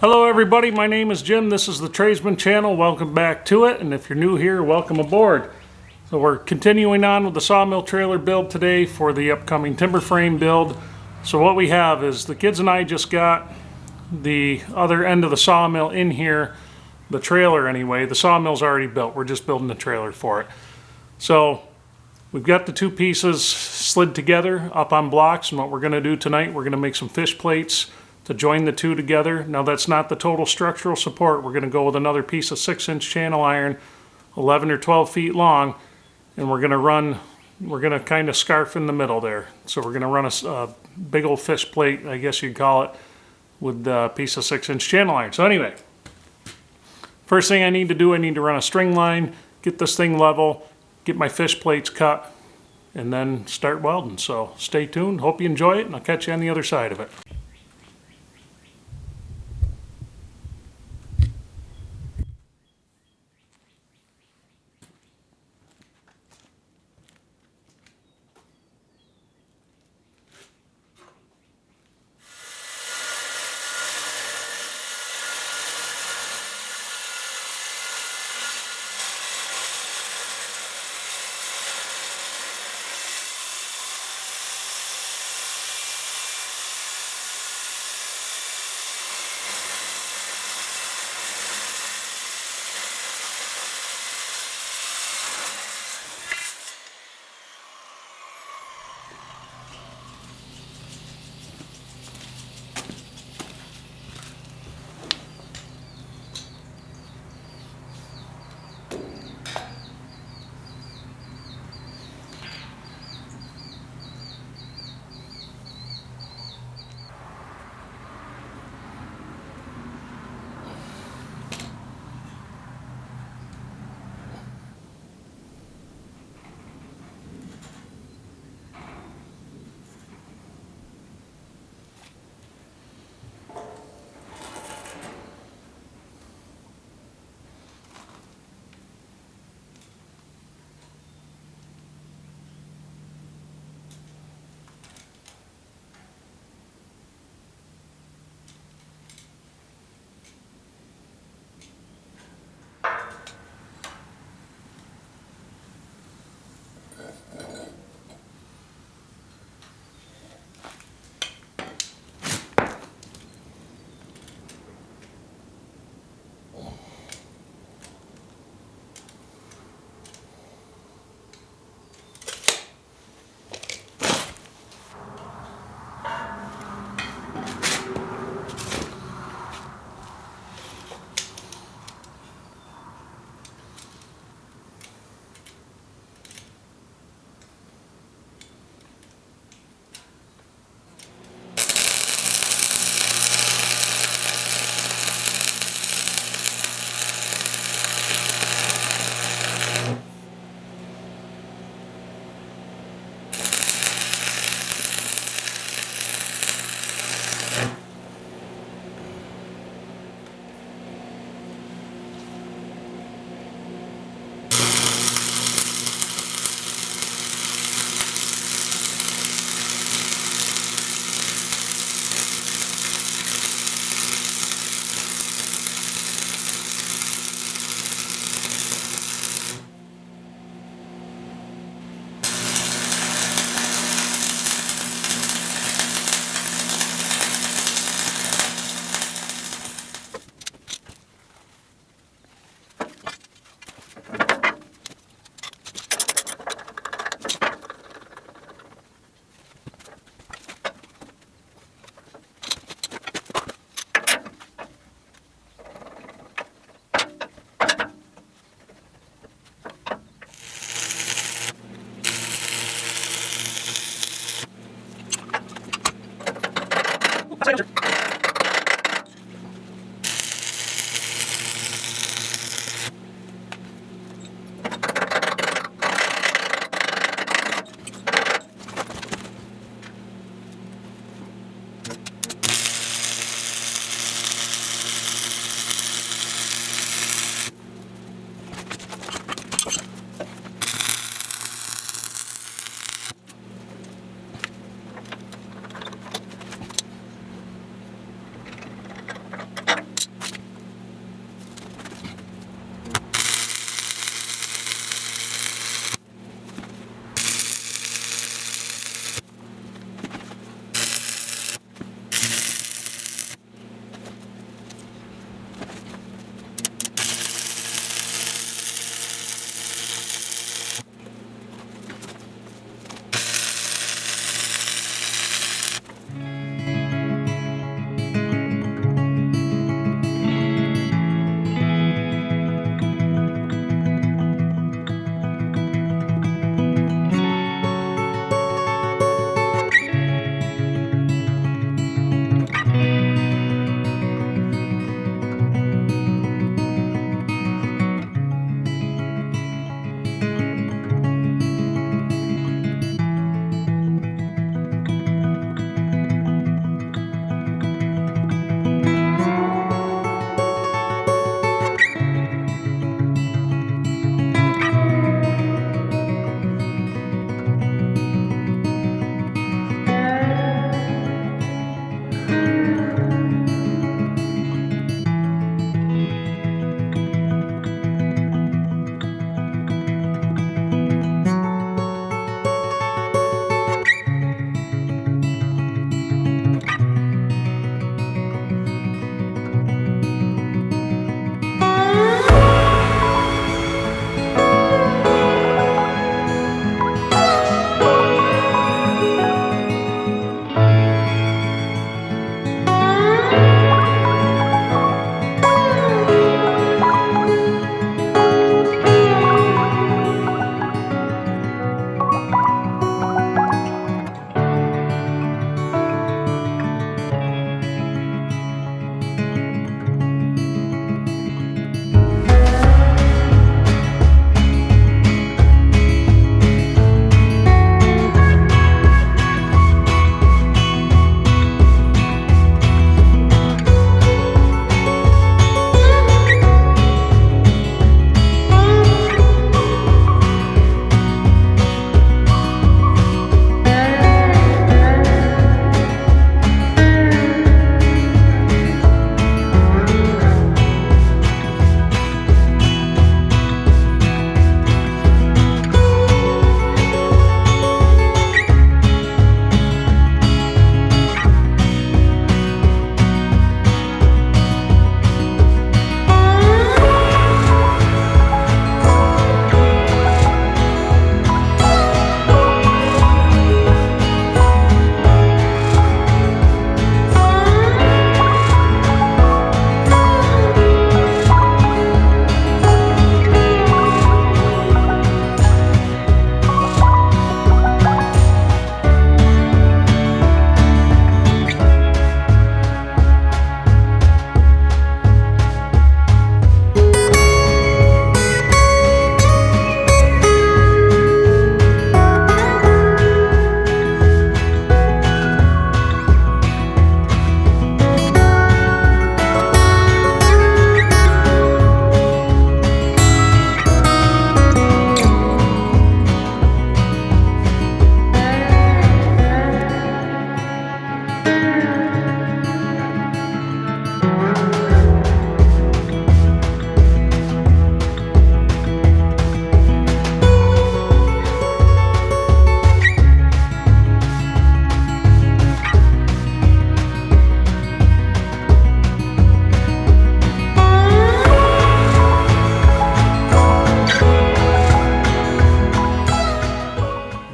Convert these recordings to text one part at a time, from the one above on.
Hello everybody, my name is Jim. This is the Tradesman channel. Welcome back to it, and if you're new here, welcome aboard. So we're continuing on with the sawmill trailer build today for the upcoming timber frame build. So what we have is the kids and I just got the other end of the sawmill in here, the trailer anyway. The sawmill's already built, we're just building the trailer for it. So we've got the two pieces slid together up on blocks, and what we're going to do tonight, we're going to make some fish plates to join the two together. Now that's not the total structural support. We're going to go with another piece of 6-inch channel iron, 11 or 12 feet long, and we're going to kind of scarf in the middle there. So we're going to run a big old fish plate, I guess you'd call it, with a piece of 6-inch channel iron. So anyway, first thing I need to do, I need to run a string line, get this thing level, get my fish plates cut, and then start welding. So stay tuned, hope you enjoy it, and I'll catch you on the other side of it.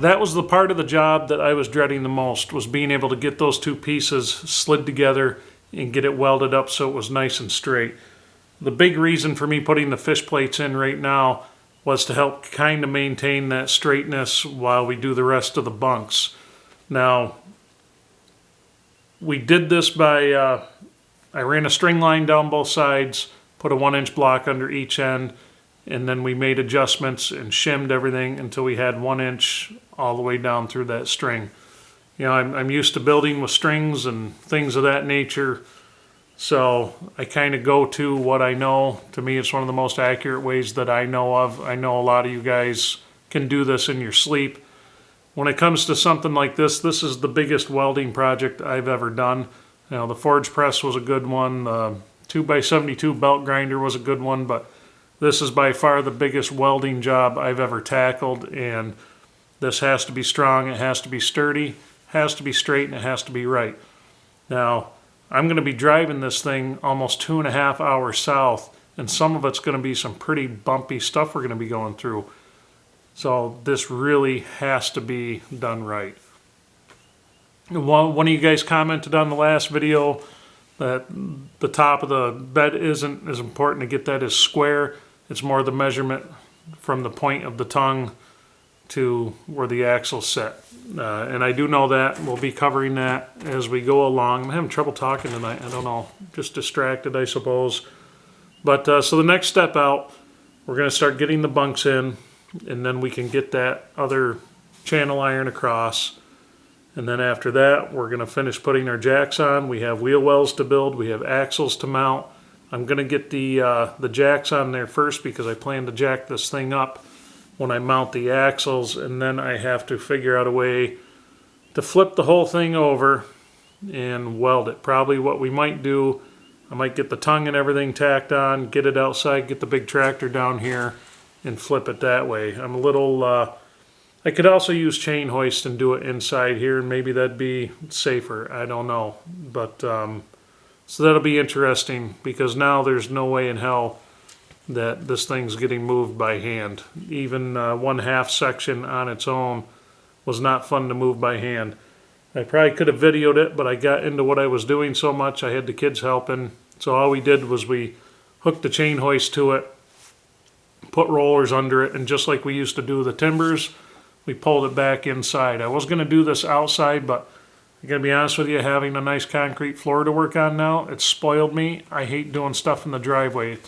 That was the part of the job that I was dreading the most, was being able to get those two pieces slid together and get it welded up so it was nice and straight. The big reason for me putting the fish plates in right now was to help kind of maintain that straightness while we do the rest of the bunks. Now, we did this by, I ran a string line down both sides, put a 1-inch block under each end, and then we made adjustments and shimmed everything until we had 1 inch all the way down through that string. You know, I'm used to building with strings and things of that nature, so I kind of go to what I know. To me, it's one of the most accurate ways that I know of. I know a lot of you guys can do this in your sleep. When it comes to something like this, this is the biggest welding project I've ever done. You know, the forge press was a good one, the 2x72 belt grinder was a good one, but this is by far the biggest welding job I've ever tackled, and this has to be strong, it has to be sturdy, has to be straight, and it has to be right. Now, I'm going to be driving this thing almost 2.5 hours south, and some of it's going to be some pretty bumpy stuff we're going to be going through. So this really has to be done right. One of you guys commented on the last video that the top of the bed isn't as important to get that as square. It's more the measurement from the point of the tongue to where the axle's set. And I do know that. We'll be covering that as we go along. I'm having trouble talking tonight. I don't know. Just distracted, I suppose. But so the next step out, we're going to start getting the bunks in, and then we can get that other channel iron across. And then after that, we're going to finish putting our jacks on. We have wheel wells to build. We have axles to mount. I'm going to get the jacks on there first because I plan to jack this thing up when I mount the axles, and then I have to figure out a way to flip the whole thing over and weld it. Probably what we might do, I might get the tongue and everything tacked on, get it outside, get the big tractor down here, and flip it that way. I'm a little, I could also use chain hoist and do it inside here, and maybe that'd be safer. I don't know. But, so that'll be interesting, because now there's no way in hell that this thing's getting moved by hand. Even 1/2 section on its own was not fun to move by hand. I probably could have videoed it, but I got into what I was doing so much, I had the kids helping. So all we did was we hooked the chain hoist to it, put rollers under it, and just like we used to do the timbers, we pulled it back inside. I was going to do this outside, but I gotta be honest with you, having a nice concrete floor to work on now, it's spoiled me. I hate doing stuff in the driveway.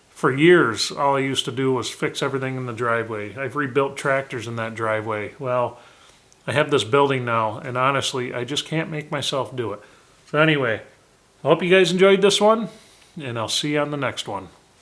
For years, all I used to do was fix everything in the driveway. I've rebuilt tractors in that driveway. Well, I have this building now, and honestly, I just can't make myself do it. So anyway, I hope you guys enjoyed this one, and I'll see you on the next one.